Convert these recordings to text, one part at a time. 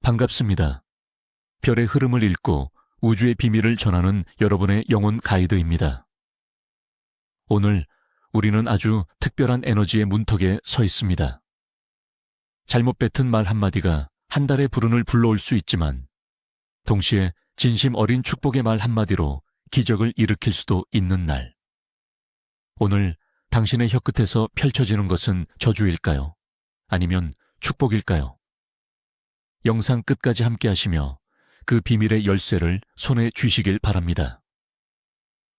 반갑습니다. 별의 흐름을 읽고 우주의 비밀을 전하는 여러분의 영혼 가이드입니다. 오늘 우리는 아주 특별한 에너지의 문턱에 서 있습니다. 잘못 뱉은 말 한마디가 한 달의 불운을 불러올 수 있지만 동시에 진심 어린 축복의 말 한마디로 기적을 일으킬 수도 있는 날. 오늘 당신의 혀끝에서 펼쳐지는 것은 저주일까요? 아니면 축복일까요? 영상 끝까지 함께 하시며 그 비밀의 열쇠를 손에 쥐시길 바랍니다.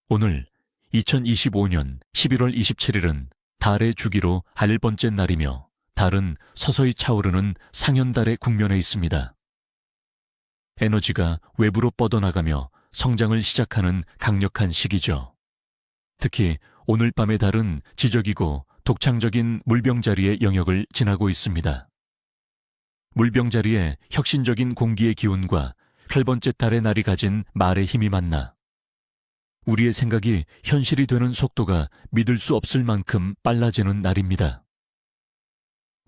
오늘 2025년 11월 27일은 달의 주기로 1번째 날이며 달은 서서히 차오르는 상현달의 국면에 있습니다. 에너지가 외부로 뻗어나가며 성장을 시작하는 강력한 시기죠. 특히 오늘 밤의 달은 지적이고 독창적인 물병자리의 영역을 지나고 있습니다. 물병자리에 혁신적인 공기의 기운과 8번째 달의 날이 가진 말의 힘이 만나 우리의 생각이 현실이 되는 속도가 믿을 수 없을 만큼 빨라지는 날입니다.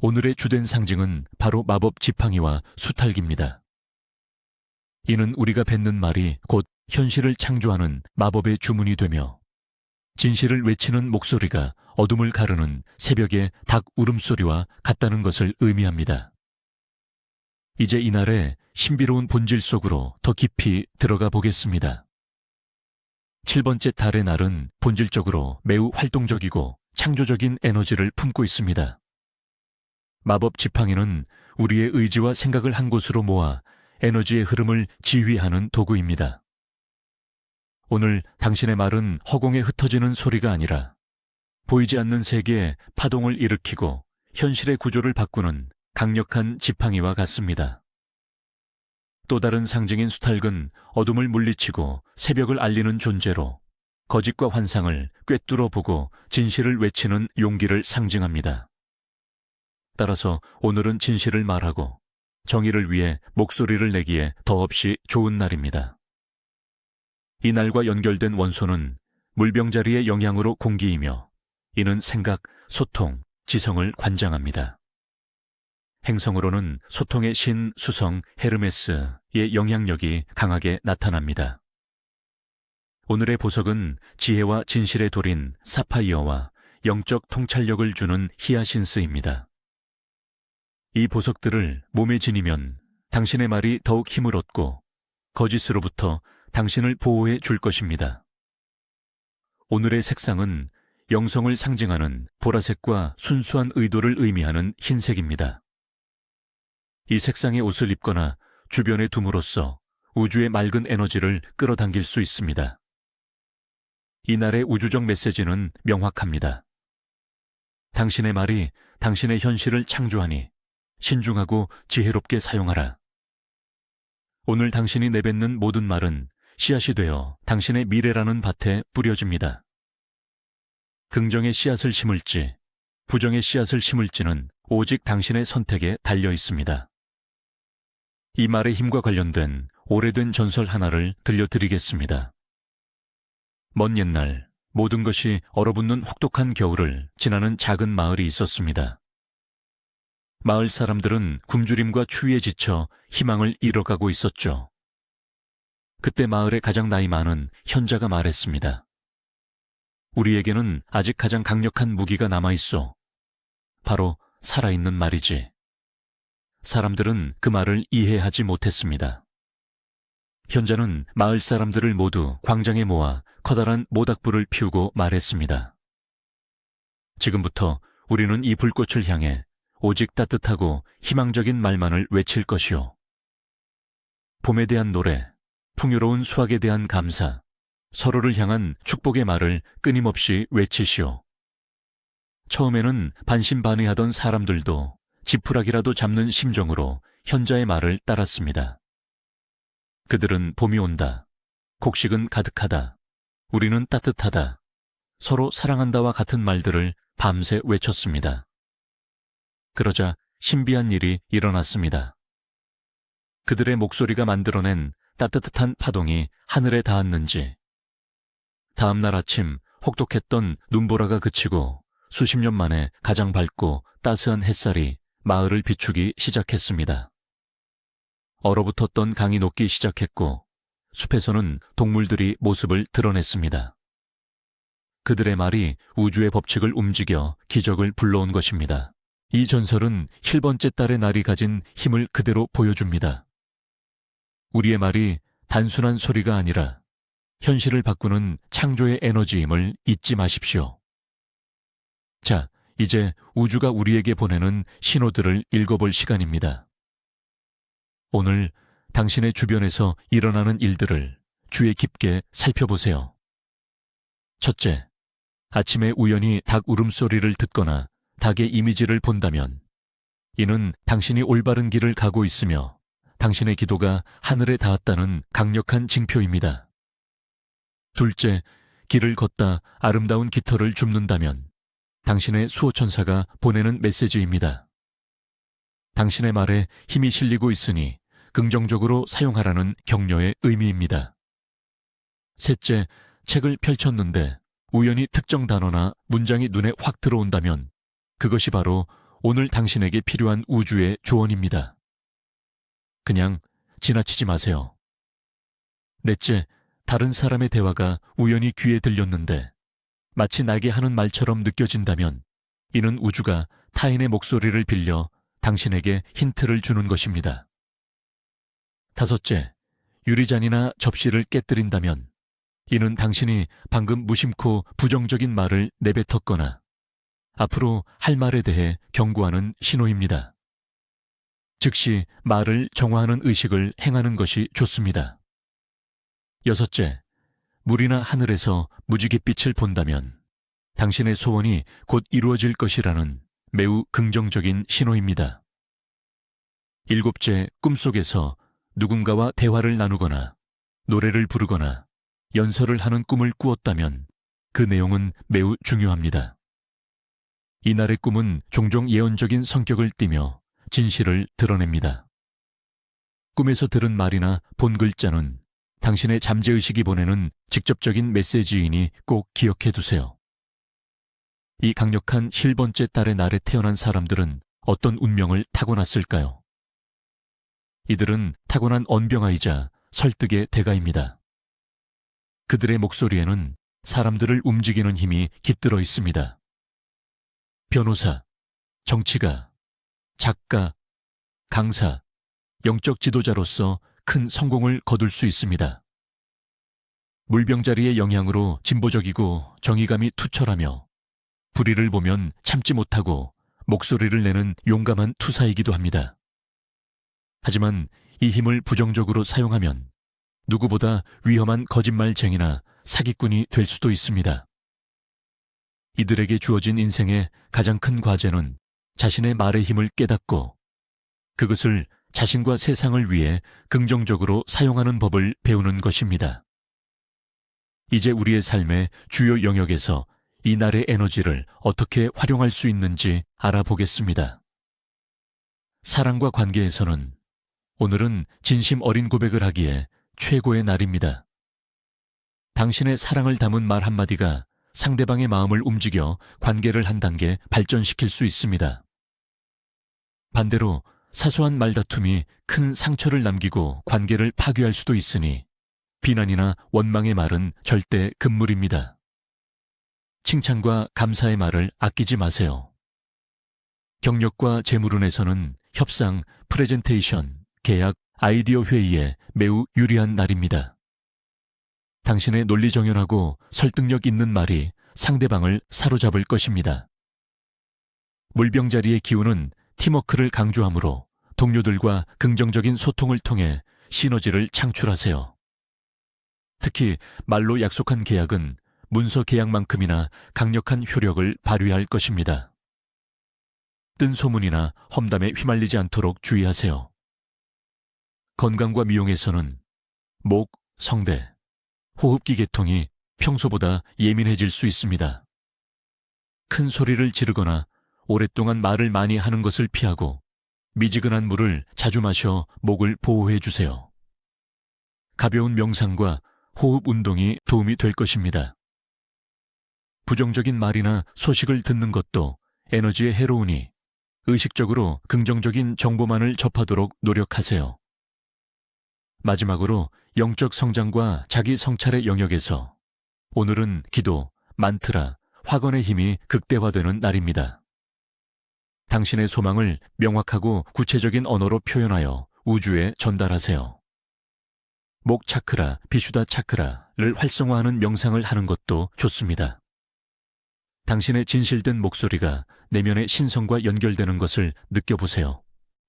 오늘의 주된 상징은 바로 마법 지팡이와 수탈기입니다. 이는 우리가 뱉는 말이 곧 현실을 창조하는 마법의 주문이 되며 진실을 외치는 목소리가 어둠을 가르는 새벽의 닭 울음소리와 같다는 것을 의미합니다. 이제 이날의 신비로운 본질 속으로 더 깊이 들어가 보겠습니다. 7번째 달의 날은 본질적으로 매우 활동적이고 창조적인 에너지를 품고 있습니다. 마법 지팡이는 우리의 의지와 생각을 한 곳으로 모아 에너지의 흐름을 지휘하는 도구입니다. 오늘 당신의 말은 허공에 흩어지는 소리가 아니라 보이지 않는 세계에 파동을 일으키고 현실의 구조를 바꾸는 강력한 지팡이와 같습니다. 또 다른 상징인 수탈은 어둠을 물리치고 새벽을 알리는 존재로 거짓과 환상을 꿰뚫어 보고 진실을 외치는 용기를 상징합니다. 따라서 오늘은 진실을 말하고 정의를 위해 목소리를 내기에 더없이 좋은 날입니다. 이 날과 연결된 원소는 물병자리의 영향으로 공기이며 이는 생각, 소통, 지성을 관장합니다. 행성으로는 소통의 신 수성 헤르메스의 영향력이 강하게 나타납니다. 오늘의 보석은 지혜와 진실의 돌인 사파이어와 영적 통찰력을 주는 히아신스입니다. 이 보석들을 몸에 지니면 당신의 말이 더욱 힘을 얻고 거짓으로부터 당신을 보호해 줄 것입니다. 오늘의 색상은 영성을 상징하는 보라색과 순수한 의도를 의미하는 흰색입니다. 이 색상의 옷을 입거나 주변에 둠으로써 우주의 맑은 에너지를 끌어당길 수 있습니다. 이날의 우주적 메시지는 명확합니다. 당신의 말이 당신의 현실을 창조하니 신중하고 지혜롭게 사용하라. 오늘 당신이 내뱉는 모든 말은 씨앗이 되어 당신의 미래라는 밭에 뿌려집니다. 긍정의 씨앗을 심을지 부정의 씨앗을 심을지는 오직 당신의 선택에 달려 있습니다. 이 말의 힘과 관련된 오래된 전설 하나를 들려드리겠습니다. 먼 옛날 모든 것이 얼어붙는 혹독한 겨울을 지나는 작은 마을이 있었습니다. 마을 사람들은 굶주림과 추위에 지쳐 희망을 잃어가고 있었죠. 그때 마을의 가장 나이 많은 현자가 말했습니다. 우리에게는 아직 가장 강력한 무기가 남아있어. 바로 살아있는 말이지. 사람들은 그 말을 이해하지 못했습니다. 현자는 마을 사람들을 모두 광장에 모아 커다란 모닥불을 피우고 말했습니다. 지금부터 우리는 이 불꽃을 향해 오직 따뜻하고 희망적인 말만을 외칠 것이오. 봄에 대한 노래, 풍요로운 수확에 대한 감사, 서로를 향한 축복의 말을 끊임없이 외치시오. 처음에는 반신반의하던 사람들도 지푸라기라도 잡는 심정으로 현자의 말을 따랐습니다. 그들은 봄이 온다, 곡식은 가득하다, 우리는 따뜻하다, 서로 사랑한다와 같은 말들을 밤새 외쳤습니다. 그러자 신비한 일이 일어났습니다. 그들의 목소리가 만들어낸 따뜻한 파동이 하늘에 닿았는지 다음 날 아침 혹독했던 눈보라가 그치고 수십 년 만에 가장 밝고 따스한 햇살이 마을을 비추기 시작했습니다. 얼어붙었던 강이 녹기 시작했고 숲에서는 동물들이 모습을 드러냈습니다. 그들의 말이 우주의 법칙을 움직여 기적을 불러온 것입니다. 이 전설은 7번째 달의 날이 가진 힘을 그대로 보여줍니다. 우리의 말이 단순한 소리가 아니라 현실을 바꾸는 창조의 에너지임을 잊지 마십시오. 자, 이제 우주가 우리에게 보내는 신호들을 읽어볼 시간입니다. 오늘 당신의 주변에서 일어나는 일들을 주의 깊게 살펴보세요. 첫째, 아침에 우연히 닭 울음소리를 듣거나 닭의 이미지를 본다면 이는 당신이 올바른 길을 가고 있으며 당신의 기도가 하늘에 닿았다는 강력한 징표입니다. 둘째, 길을 걷다 아름다운 깃털을 줍는다면 당신의 수호천사가 보내는 메시지입니다. 당신의 말에 힘이 실리고 있으니 긍정적으로 사용하라는 격려의 의미입니다. 셋째, 책을 펼쳤는데 우연히 특정 단어나 문장이 눈에 확 들어온다면 그것이 바로 오늘 당신에게 필요한 우주의 조언입니다. 그냥 지나치지 마세요. 넷째, 다른 사람의 대화가 우연히 귀에 들렸는데 마치 나에게 하는 말처럼 느껴진다면 이는 우주가 타인의 목소리를 빌려 당신에게 힌트를 주는 것입니다. 다섯째, 유리잔이나 접시를 깨뜨린다면 이는 당신이 방금 무심코 부정적인 말을 내뱉었거나 앞으로 할 말에 대해 경고하는 신호입니다. 즉시 말을 정화하는 의식을 행하는 것이 좋습니다. 여섯째, 물이나 하늘에서 무지갯빛을 본다면 당신의 소원이 곧 이루어질 것이라는 매우 긍정적인 신호입니다. 일곱째, 꿈속에서 누군가와 대화를 나누거나 노래를 부르거나 연설을 하는 꿈을 꾸었다면 그 내용은 매우 중요합니다. 이날의 꿈은 종종 예언적인 성격을 띠며 진실을 드러냅니다. 꿈에서 들은 말이나 본 글자는 당신의 잠재의식이 보내는 직접적인 메시지이니 꼭 기억해 두세요. 이 강력한 7번째 달의 날에 태어난 사람들은 어떤 운명을 타고났을까요? 이들은 타고난 언병아이자 설득의 대가입니다. 그들의 목소리에는 사람들을 움직이는 힘이 깃들어 있습니다. 변호사, 정치가, 작가, 강사, 영적 지도자로서 큰 성공을 거둘 수 있습니다. 물병자리의 영향으로 진보적이고 정의감이 투철하며 불의를 보면 참지 못하고 목소리를 내는 용감한 투사이기도 합니다. 하지만 이 힘을 부정적으로 사용하면 누구보다 위험한 거짓말쟁이나 사기꾼이 될 수도 있습니다. 이들에게 주어진 인생의 가장 큰 과제는 자신의 말의 힘을 깨닫고 그것을 자신과 세상을 위해 긍정적으로 사용하는 법을 배우는 것입니다. 이제 우리의 삶의 주요 영역에서 이날의 에너지를 어떻게 활용할 수 있는지 알아보겠습니다. 사랑과 관계에서는 오늘은 진심 어린 고백을 하기에 최고의 날입니다. 당신의 사랑을 담은 말 한마디가 상대방의 마음을 움직여 관계를 한 단계 발전시킬 수 있습니다. 반대로 사소한 말다툼이 큰 상처를 남기고 관계를 파괴할 수도 있으니 비난이나 원망의 말은 절대 금물입니다. 칭찬과 감사의 말을 아끼지 마세요. 경력과 재물운에서는 협상, 프레젠테이션, 계약, 아이디어 회의에 매우 유리한 날입니다. 당신의 논리정연하고 설득력 있는 말이 상대방을 사로잡을 것입니다. 물병자리의 기운은 팀워크를 강조하므로 동료들과 긍정적인 소통을 통해 시너지를 창출하세요. 특히 말로 약속한 계약은 문서 계약만큼이나 강력한 효력을 발휘할 것입니다. 뜬 소문이나 험담에 휘말리지 않도록 주의하세요. 건강과 미용에서는 목, 성대, 호흡기 계통이 평소보다 예민해질 수 있습니다. 큰 소리를 지르거나 오랫동안 말을 많이 하는 것을 피하고 미지근한 물을 자주 마셔 목을 보호해 주세요. 가벼운 명상과 호흡 운동이 도움이 될 것입니다. 부정적인 말이나 소식을 듣는 것도 에너지에 해로우니 의식적으로 긍정적인 정보만을 접하도록 노력하세요. 마지막으로 영적 성장과 자기 성찰의 영역에서 오늘은 기도, 만트라, 확언의 힘이 극대화되는 날입니다. 당신의 소망을 명확하고 구체적인 언어로 표현하여 우주에 전달하세요. 목 차크라, 비슈다 차크라를 활성화하는 명상을 하는 것도 좋습니다. 당신의 진실된 목소리가 내면의 신성과 연결되는 것을 느껴보세요.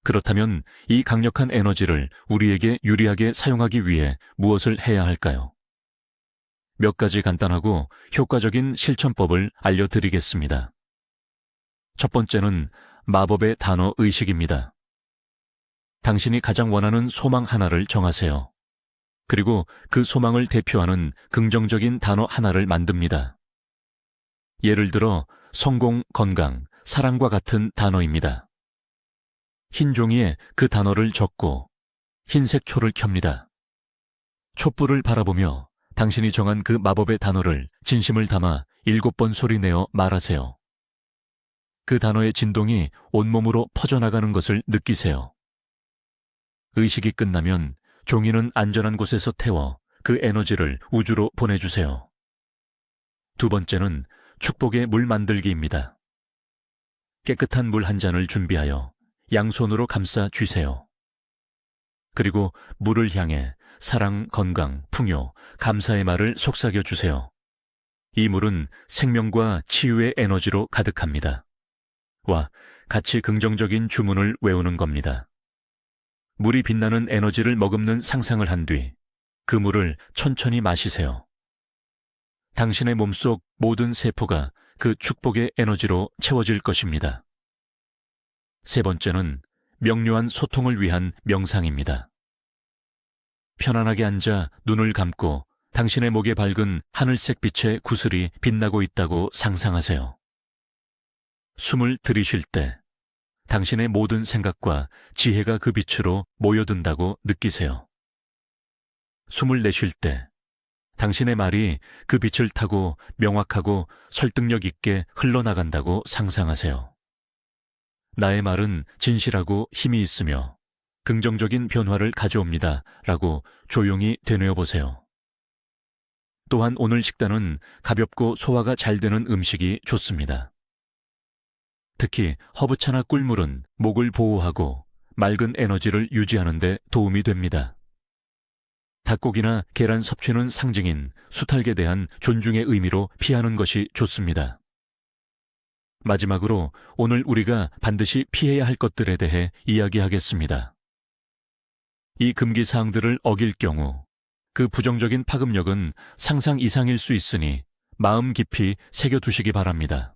그렇다면 이 강력한 에너지를 우리에게 유리하게 사용하기 위해 무엇을 해야 할까요? 몇 가지 간단하고 효과적인 실천법을 알려드리겠습니다. 첫 번째는 마법의 단어 의식입니다. 당신이 가장 원하는 소망 하나를 정하세요. 그리고 그 소망을 대표하는 긍정적인 단어 하나를 만듭니다. 예를 들어 성공, 건강, 사랑과 같은 단어입니다. 흰 종이에 그 단어를 적고 흰색 초를 켭니다. 촛불을 바라보며 당신이 정한 그 마법의 단어를 진심을 담아 7번 소리내어 말하세요. 그 단어의 진동이 온몸으로 퍼져나가는 것을 느끼세요. 의식이 끝나면 종이는 안전한 곳에서 태워 그 에너지를 우주로 보내주세요. 두 번째는 축복의 물 만들기입니다. 깨끗한 물 한 잔을 준비하여 양손으로 감싸 쥐세요. 그리고 물을 향해 사랑, 건강, 풍요, 감사의 말을 속삭여 주세요. 이 물은 생명과 치유의 에너지로 가득합니다. 와, 같이 긍정적인 주문을 외우는 겁니다. 물이 빛나는 에너지를 머금는 상상을 한 뒤 그 물을 천천히 마시세요. 당신의 몸속 모든 세포가 그 축복의 에너지로 채워질 것입니다. 세 번째는 명료한 소통을 위한 명상입니다. 편안하게 앉아 눈을 감고 당신의 목에 밝은 하늘색 빛의 구슬이 빛나고 있다고 상상하세요. 숨을 들이쉴 때 당신의 모든 생각과 지혜가 그 빛으로 모여든다고 느끼세요. 숨을 내쉴 때 당신의 말이 그 빛을 타고 명확하고 설득력 있게 흘러나간다고 상상하세요. 나의 말은 진실하고 힘이 있으며 긍정적인 변화를 가져옵니다. 라고 조용히 되뇌어 보세요. 또한 오늘 식단은 가볍고 소화가 잘 되는 음식이 좋습니다. 특히 허브차나 꿀물은 목을 보호하고 맑은 에너지를 유지하는 데 도움이 됩니다. 닭고기나 계란 섭취는 상징인 수탈에 대한 존중의 의미로 피하는 것이 좋습니다. 마지막으로 오늘 우리가 반드시 피해야 할 것들에 대해 이야기하겠습니다. 이 금기 사항들을 어길 경우 그 부정적인 파급력은 상상 이상일 수 있으니 마음 깊이 새겨두시기 바랍니다.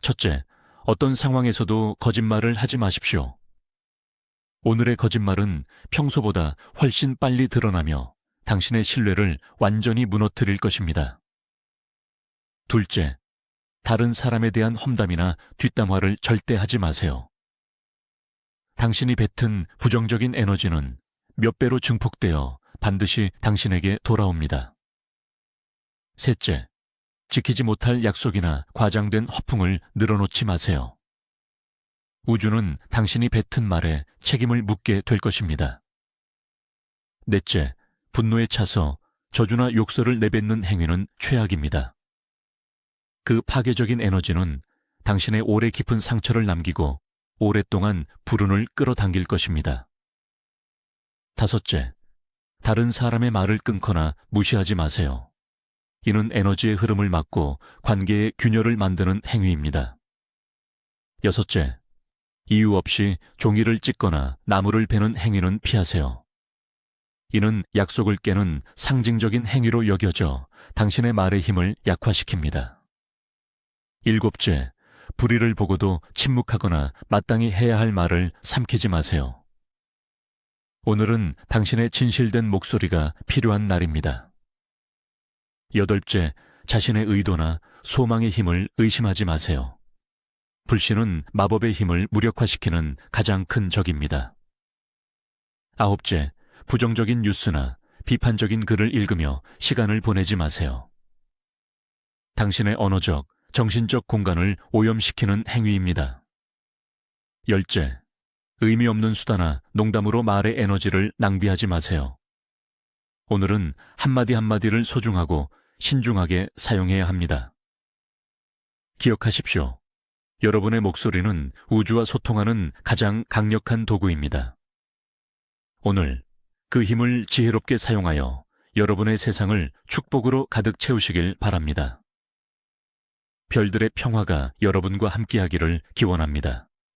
첫째, 어떤 상황에서도 거짓말을 하지 마십시오. 오늘의 거짓말은 평소보다 훨씬 빨리 드러나며 당신의 신뢰를 완전히 무너뜨릴 것입니다. 둘째, 다른 사람에 대한 험담이나 뒷담화를 절대 하지 마세요. 당신이 뱉은 부정적인 에너지는 몇 배로 증폭되어 반드시 당신에게 돌아옵니다. 셋째, 지키지 못할 약속이나 과장된 허풍을 늘어놓지 마세요. 우주는 당신이 뱉은 말에 책임을 묻게 될 것입니다. 넷째, 분노에 차서 저주나 욕설을 내뱉는 행위는 최악입니다. 그 파괴적인 에너지는 당신의 오래 깊은 상처를 남기고 오랫동안 불운을 끌어당길 것입니다. 다섯째, 다른 사람의 말을 끊거나 무시하지 마세요. 이는 에너지의 흐름을 막고 관계의 균열을 만드는 행위입니다. 여섯째, 이유 없이 종이를 찢거나 나무를 베는 행위는 피하세요. 이는 약속을 깨는 상징적인 행위로 여겨져 당신의 말의 힘을 약화시킵니다. 일곱째, 불의를 보고도 침묵하거나 마땅히 해야 할 말을 삼키지 마세요. 오늘은 당신의 진실된 목소리가 필요한 날입니다. 여덟째, 자신의 의도나 소망의 힘을 의심하지 마세요. 불신은 마법의 힘을 무력화시키는 가장 큰 적입니다. 아홉째, 부정적인 뉴스나 비판적인 글을 읽으며 시간을 보내지 마세요. 당신의 언어적, 정신적 공간을 오염시키는 행위입니다. 열째, 의미 없는 수다나 농담으로 말의 에너지를 낭비하지 마세요. 오늘은 한마디 한마디를 소중하고 신중하게 사용해야 합니다. 기억하십시오. 여러분의 목소리는 우주와 소통하는 가장 강력한 도구입니다. 오늘 그 힘을 지혜롭게 사용하여 여러분의 세상을 축복으로 가득 채우시길 바랍니다. 별들의 평화가 여러분과 함께하기를 기원합니다.